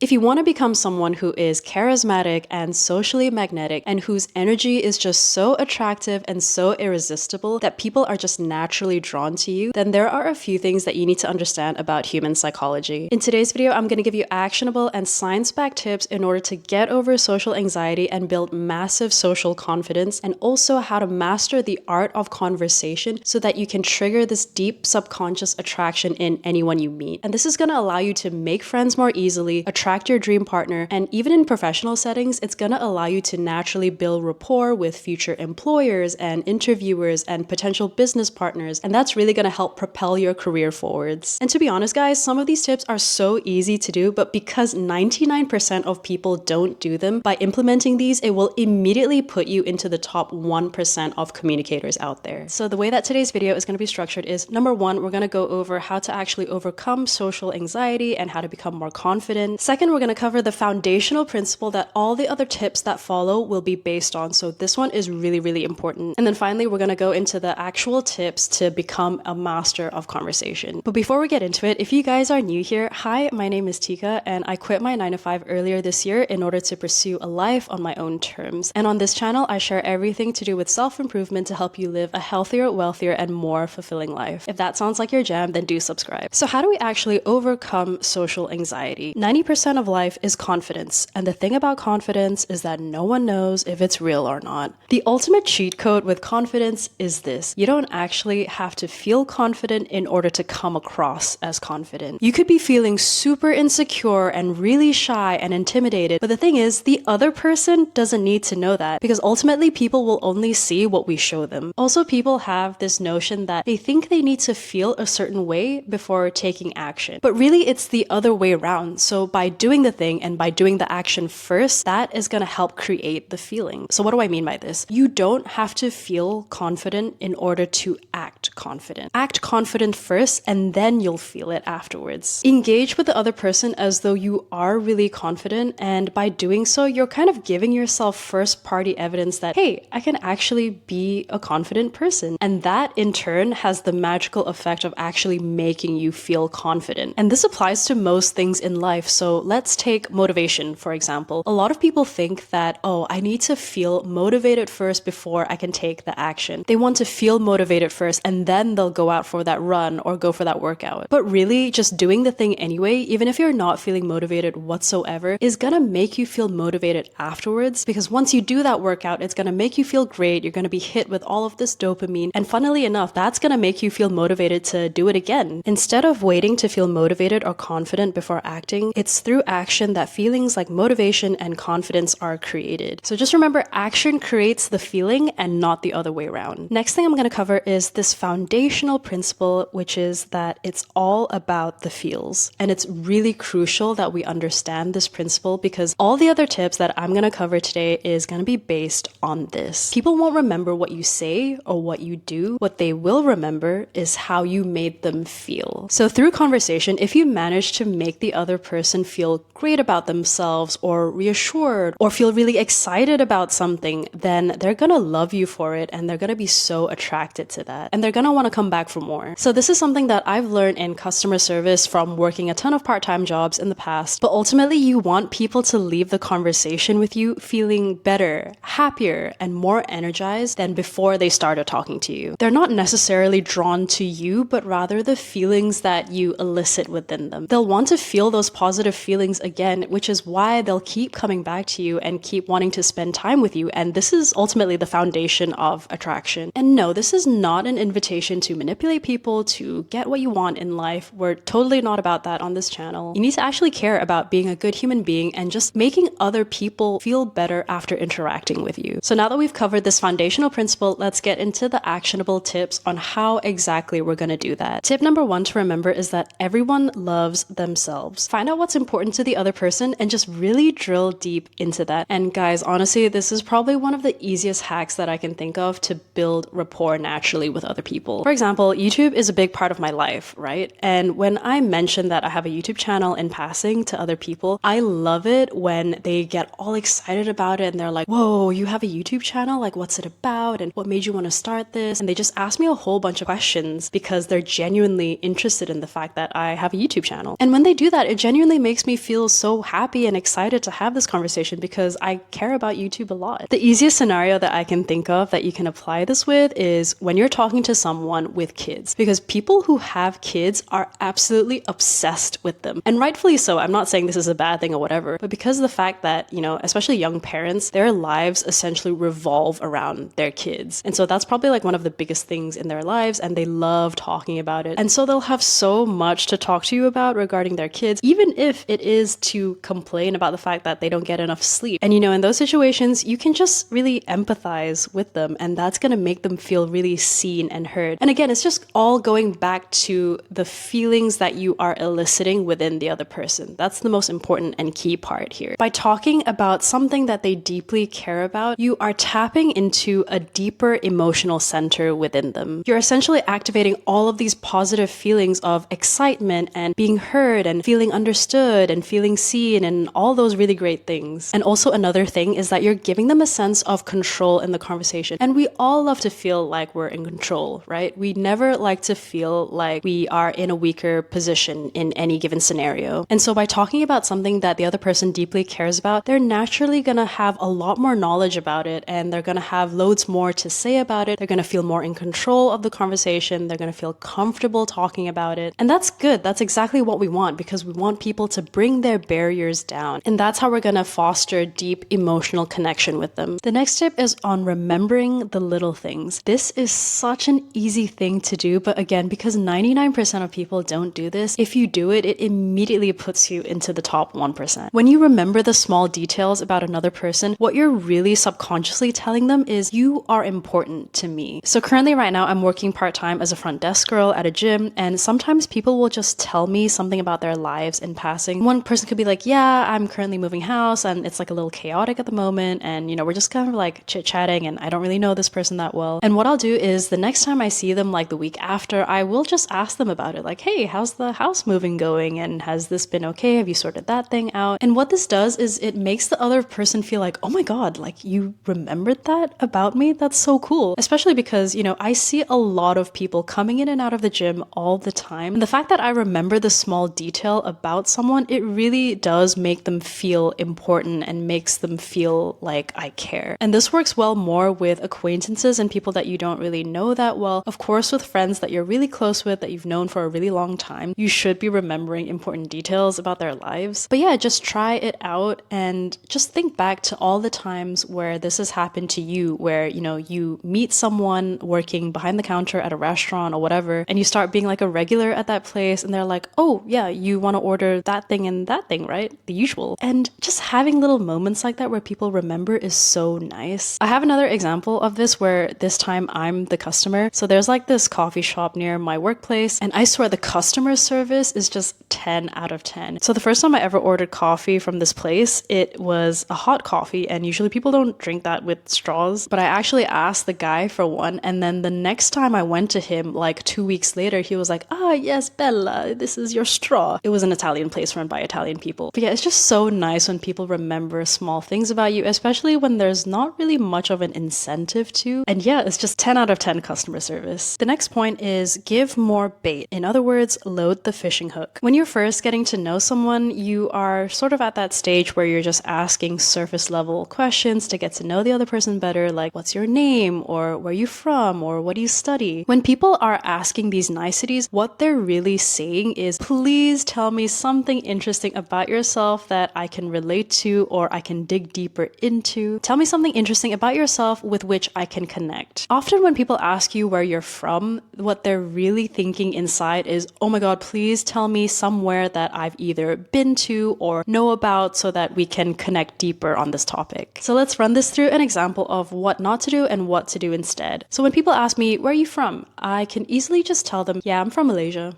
If you want to become someone who is charismatic and socially magnetic and whose energy is just so attractive and so irresistible that people are just naturally drawn to you, then there are a few things that you need to understand about human psychology. In today's video, I'm going to give you actionable and science-backed tips in order to get over social anxiety and build massive social confidence, and also how to master the art of conversation so that you can trigger this deep subconscious attraction in anyone you meet. And this is going to allow you to make friends more easily, attract your dream partner, and even in professional settings, it's going to allow you to naturally build rapport with future employers and interviewers and potential business partners, and that's really going to help propel your career forwards. And to be honest, guys, some of these tips are so easy to do, but because 99% of people don't do them, by implementing these, it will immediately put you into the top 1% of communicators out there. So the way that today's video is going to be structured is, number one, we're going to go over how to actually overcome social anxiety and how to become more confident. Second, we're going to cover the foundational principle that all the other tips that follow will be based on. So this one is really, really important. And then finally, we're going to go into the actual tips to become a master of conversation. But before we get into it, if you guys are new here, hi, my name is Tika, and I quit my 9-to-5 earlier this year in order to pursue a life on my own terms. And on this channel, I share everything to do with self-improvement to help you live a healthier, wealthier, and more fulfilling life. If that sounds like your jam, then do subscribe. So how do we actually overcome social anxiety? 90% of life is confidence, and the thing about confidence is that no one knows if it's real or not. The ultimate cheat code with confidence is this: you don't actually have to feel confident in order to come across as confident. You could be feeling super insecure and really shy and intimidated, but the thing is, the other person doesn't need to know that, because ultimately people will only see what we show them. Also, people have this notion that they think they need to feel a certain way before taking action, but really it's the other way around. So by doing the thing and by doing the action first, that is going to help create the feeling. So what do I mean by this? You don't have to feel confident in order to act confident. Act confident first, and then you'll feel it afterwards. Engage with the other person as though you are really confident, and by doing so, you're kind of giving yourself first-party evidence that, hey, I can actually be a confident person. And that in turn has the magical effect of actually making you feel confident. And this applies to most things in life. So let's take motivation, for example. A lot of people think that, oh, I need to feel motivated first before I can take the action. They want to feel motivated first, and then they'll go out for that run or go for that workout. But really, just doing the thing anyway, even if you're not feeling motivated whatsoever, is gonna make you feel motivated afterwards, because once you do that workout, it's gonna make you feel great. You're gonna be hit with all of this dopamine, and funnily enough, that's gonna make you feel motivated to do it again. Instead of waiting to feel motivated or confident before acting, it's through action that feelings like motivation and confidence are created. So just remember, action creates the feeling and not the other way around. Next thing I'm going to cover is this foundational principle, which is that it's all about the feels. And it's really crucial that we understand this principle, because all the other tips that I'm going to cover today is going to be based on this. People won't remember what you say or what you do. What they will remember is how you made them feel. So through conversation, if you manage to make the other person feel great about themselves or reassured or feel really excited about something, then they're gonna love you for it, and they're gonna be so attracted to that, and they're gonna want to come back for more. So this is something that I've learned in customer service from working a ton of part-time jobs in the past. But ultimately, you want people to leave the conversation with you feeling better, happier, and more energized than before they started talking to you. They're not necessarily drawn to you, but rather the feelings that you elicit within them. They'll want to feel those positive feelings again, which is why they'll keep coming back to you and keep wanting to spend time with you. And this is ultimately the foundation of attraction. And no, this is not an invitation to manipulate people to get what you want in life. We're totally not about that on this channel. You need to actually care about being a good human being and just making other people feel better after interacting with you. So now that we've covered this foundational principle, let's get into the actionable tips on how exactly we're going to do that. Tip number one to remember is that everyone loves themselves. Find out what's important to the other person and just really drill deep into that. And guys, honestly, this is probably one of the easiest hacks that I can think of to build rapport naturally with other people. For example, YouTube is a big part of my life, right? And when I mention that I have a YouTube channel in passing to other people, I love it when they get all excited about it and they're like, whoa, you have a YouTube channel? Like, what's it about? And what made you want to start this? And they just ask me a whole bunch of questions because they're genuinely interested in the fact that I have a YouTube channel. And when they do that, it genuinely makes me me feel so happy and excited to have this conversation because I care about YouTube a lot. The easiest scenario that I can think of that you can apply this with is when you're talking to someone with kids, because people who have kids are absolutely obsessed with them. And rightfully so. I'm not saying this is a bad thing or whatever, but because of the fact that, especially young parents, their lives essentially revolve around their kids. And so that's probably like one of the biggest things in their lives, and they love talking about it. And so they'll have so much to talk to you about regarding their kids, even if it is to complain about the fact that they don't get enough sleep. And in those situations, you can just really empathize with them, and that's going to make them feel really seen and heard. And again, it's just all going back to the feelings that you are eliciting within the other person. That's the most important and key part here. By talking about something that they deeply care about, you are tapping into a deeper emotional center within them. You're essentially activating all of these positive feelings of excitement and being heard and feeling understood and feeling seen and all those really great things. And also another thing is that you're giving them a sense of control in the conversation. And we all love to feel like we're in control, right? We never like to feel like we are in a weaker position in any given scenario. And so by talking about something that the other person deeply cares about, they're naturally gonna have a lot more knowledge about it, and they're gonna have loads more to say about it. They're gonna feel more in control of the conversation. They're gonna feel comfortable talking about it. And that's good. That's exactly what we want, because we want people to bring their barriers down. And that's how we're gonna foster deep emotional connection with them. The next tip is on remembering the little things. This is such an easy thing to do, but again, because 99% of people don't do this, if you do it, it immediately puts you into the top 1%. When you remember the small details about another person, what you're really subconsciously telling them is, you are important to me. So currently right now, I'm working part-time as a front desk girl at a gym, and sometimes people will just tell me something about their lives in passing. One person could be like, yeah, I'm currently moving house and it's like a little chaotic at the moment, and we're just kind of like chit-chatting and I don't really know this person that well. And what I'll do is the next time I see them, like the week after, I will just ask them about it. Like, hey, how's the house moving going? And has this been okay? Have you sorted that thing out? And what this does is it makes the other person feel like, oh my God, like you remembered that about me? That's so cool. Especially because, I see a lot of people coming in and out of the gym all the time. And the fact that I remember the small detail about someone, it really does make them feel important and makes them feel like I care. And this works well more with acquaintances and people that you don't really know that well. Of course, with friends that you're really close with, that you've known for a really long time, you should be remembering important details about their lives. But yeah, just try it out and just think back to all the times where this has happened to you, where, you meet someone working behind the counter at a restaurant or whatever, and you start being like a regular at that place, and they're like, oh yeah, you want to order that thing and that thing, right? The usual. And just having little moments like that where people remember is so nice. I have another example of this where this time I'm the customer. So there's like this coffee shop near my workplace, and I swear the customer service is just 10 out of 10. So the first time I ever ordered coffee from this place, it was a hot coffee, and usually people don't drink that with straws, but I actually asked the guy for one, and then the next time I went to him, like 2 weeks later, he was like, yes, Bella, this is your straw. It was an Italian place run by Italian people. But yeah, it's just so nice when people remember small things about you, especially when there's not really much of an incentive to. And yeah, it's just 10 out of 10 customer service. The next point is give more bait. In other words, load the fishing hook. When you're first getting to know someone, you are sort of at that stage where you're just asking surface level questions to get to know the other person better, like what's your name, or where are you from, or what do you study? When people are asking these niceties, what they're really saying is, please tell me something interesting about yourself that I can relate to or I can dig deeper into. Tell me something interesting about yourself with which I can connect. Often when people ask you where you're from, what they're really thinking inside is, oh my God, please tell me somewhere that I've either been to or know about so that we can connect deeper on this topic. So let's run this through an example of what not to do and what to do instead. So when people ask me, where are you from? I can easily just tell them, yeah, I'm from Malaysia.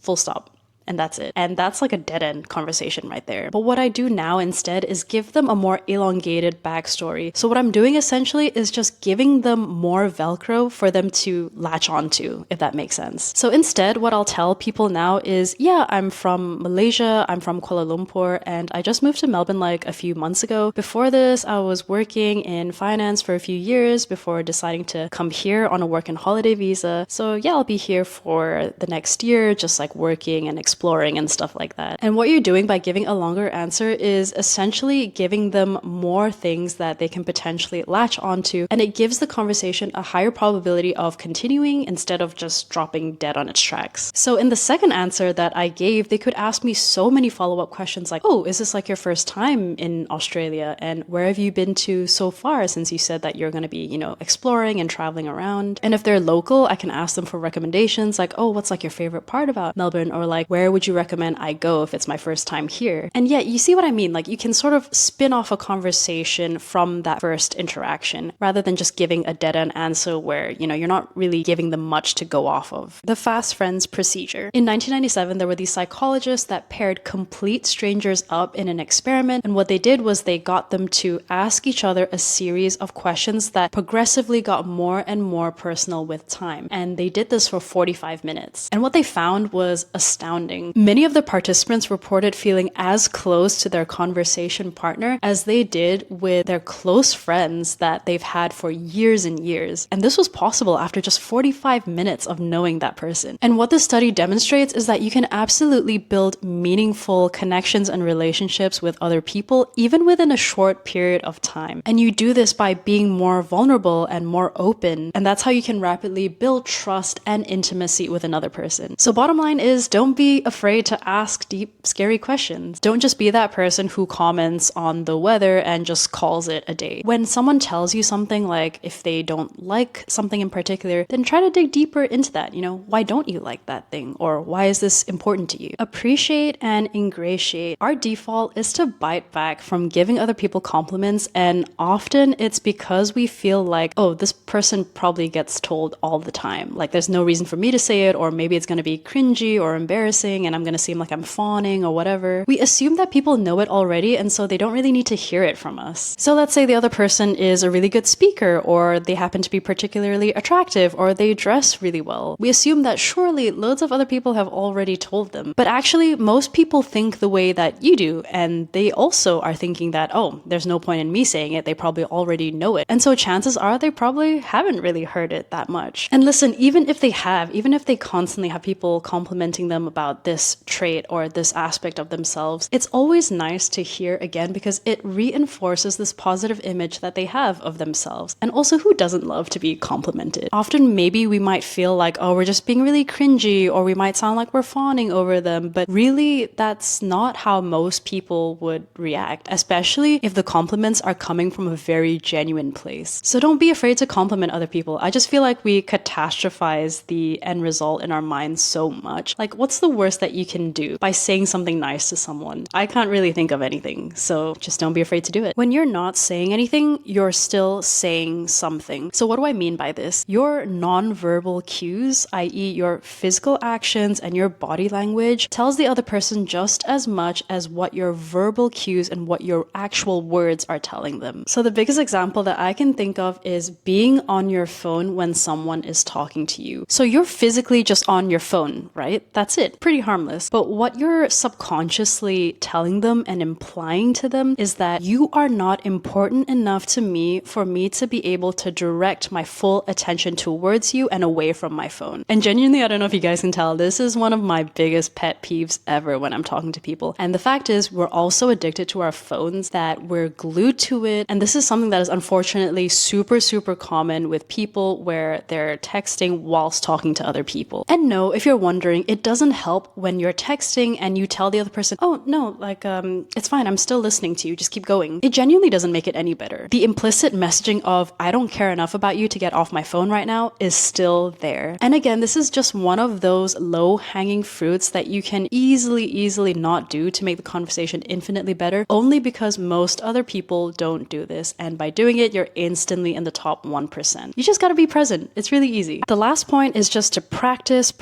Full stop. And that's it. And that's like a dead-end conversation right there. But what I do now instead is give them a more elongated backstory. So what I'm doing essentially is just giving them more Velcro for them to latch onto, if that makes sense. So instead, what I'll tell people now is, yeah, I'm from Malaysia, I'm from Kuala Lumpur, and I just moved to Melbourne like a few months ago. Before this, I was working in finance for a few years before deciding to come here on a work and holiday visa. So yeah, I'll be here for the next year, just like working and exploring exploring and stuff like that. And what you're doing by giving a longer answer is essentially giving them more things that they can potentially latch onto, and it gives the conversation a higher probability of continuing instead of just dropping dead on its tracks. So in the second answer that I gave, they could ask me so many follow-up questions like, oh, is this like your first time in Australia? And where have you been to so far, since you said that you're going to be, exploring and traveling around? And if they're local, I can ask them for recommendations like, oh, what's like your favorite part about Melbourne? Or like, where would you recommend I go if it's my first time here? And yeah, you see what I mean? Like, you can sort of spin off a conversation from that first interaction rather than just giving a dead-end answer where, you're not really giving them much to go off of. The fast friends procedure. In 1997, there were these psychologists that paired complete strangers up in an experiment, and what they did was they got them to ask each other a series of questions that progressively got more and more personal with time. And they did this for 45 minutes. And what they found was astounding. Many of the participants reported feeling as close to their conversation partner as they did with their close friends that they've had for years and years. And this was possible after just 45 minutes of knowing that person. And what this study demonstrates is that you can absolutely build meaningful connections and relationships with other people, even within a short period of time. And you do this by being more vulnerable and more open. And that's how you can rapidly build trust and intimacy with another person. So bottom line is, don't be afraid to ask deep, scary questions. Don't just be that person who comments on the weather and just calls it a day. When someone tells you something, like if they don't like something in particular, then try to dig deeper into that. Why don't you like that thing? Or why is this important to you? Appreciate and ingratiate. Our default is to bite back from giving other people compliments, and often it's because we feel like, oh, this person probably gets told all the time. Like, there's no reason for me to say it, or maybe it's going to be cringy or embarrassing and I'm going to seem like I'm fawning or whatever. We assume that people know it already, and so they don't really need to hear it from us. So let's say the other person is a really good speaker, or they happen to be particularly attractive, or they dress really well. We assume that surely loads of other people have already told them. But actually, most people think the way that you do, and they also are thinking that, oh, there's no point in me saying it, they probably already know it. And so chances are they probably haven't really heard it that much. And listen, even if they have, even if they constantly have people complimenting them about this trait or this aspect of themselves, it's always nice to hear again, because it reinforces this positive image that they have of themselves. And also, who doesn't love to be complimented? Often maybe we might feel like, oh, we're just being really cringy, or we might sound like we're fawning over them, but really that's not how most people would react, especially if the compliments are coming from a very genuine place. So don't be afraid to compliment other people. I just feel like we catastrophize the end result in our minds so much. Like, what's the worst that you can do by saying something nice to someone? I can't really think of anything, so just don't be afraid to do it. When you're not saying anything, you're still saying something. So what do I mean by this? Your non-verbal cues, i.e. your physical actions and your body language, tells the other person just as much as what your verbal cues and what your actual words are telling them. So the biggest example that I can think of is being on your phone when someone is talking to you. So you're physically just on your phone, right? That's it. Pretty harmless. But what you're subconsciously telling them and implying to them is that you are not important enough to me for me to be able to direct my full attention towards you and away from my phone. And genuinely, I don't know if you guys can tell, this is one of my biggest pet peeves ever when I'm talking to people. And the fact is, we're all so addicted to our phones that we're glued to it. And this is something that is unfortunately super, super common with people where they're texting whilst talking to other people. And no, if you're wondering, it doesn't help when you're texting and you tell the other person, oh, no, like, it's fine, I'm still listening to you, just keep going. It genuinely doesn't make it any better. The implicit messaging of, I don't care enough about you to get off my phone right now, is still there. And again, this is just one of those low-hanging fruits that you can easily not do to make the conversation infinitely better, only because most other people don't do this. And by doing it, you're instantly in the top 1%. You just gotta be present. It's really easy. The last point is just to practice.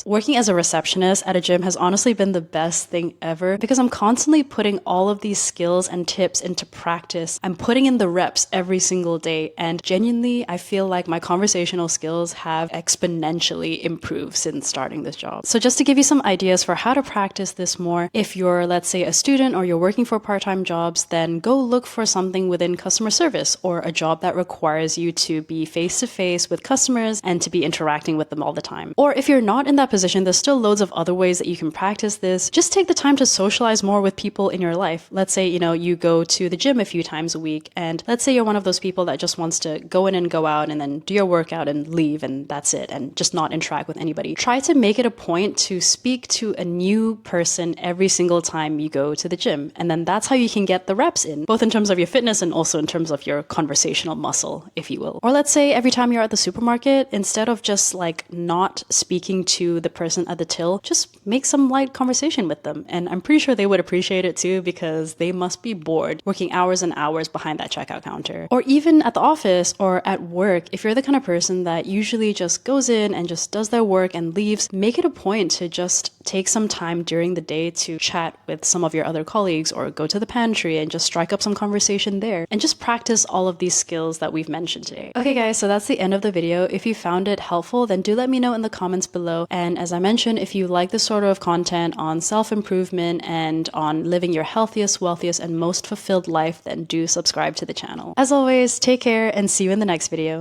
Working as a receptionist at a gym has honestly been the best thing ever, because I'm constantly putting all of these skills and tips into practice. I'm putting in the reps every single day, and genuinely, I feel like my conversational skills have exponentially improved since starting this job. So just to give you some ideas for how to practice this more, if you're, let's say, a student or you're working for part-time jobs, then go look for something within customer service or a job that requires you to be face-to-face with customers and to be interacting with them all the time. Or if you're not in that position, there's still still loads of other ways that you can practice this. Just take the time to socialize more with people in your life. Let's say, you go to the gym a few times a week, and let's say you're one of those people that just wants to go in and go out and then do your workout and leave and that's it, and just not interact with anybody. Try to make it a point to speak to a new person every single time you go to the gym. And then that's how you can get the reps in, both in terms of your fitness and also in terms of your conversational muscle, if you will. Or let's say every time you're at the supermarket, instead of just like not speaking to the person at the till, just make some light conversation with them. And I'm pretty sure they would appreciate it too, because they must be bored working hours and hours behind that checkout counter. Or even at the office or at work, if you're the kind of person that usually just goes in and just does their work and leaves, make it a point to just take some time during the day to chat with some of your other colleagues or go to the pantry and just strike up some conversation there and just practice all of these skills that we've mentioned today. Okay guys, so that's the end of the video. If you found it helpful, then do let me know in the comments below. And as I mentioned, if you like this sort of content on self-improvement and on living your healthiest, wealthiest, and most fulfilled life, then do subscribe to the channel. As always, take care and see you in the next video.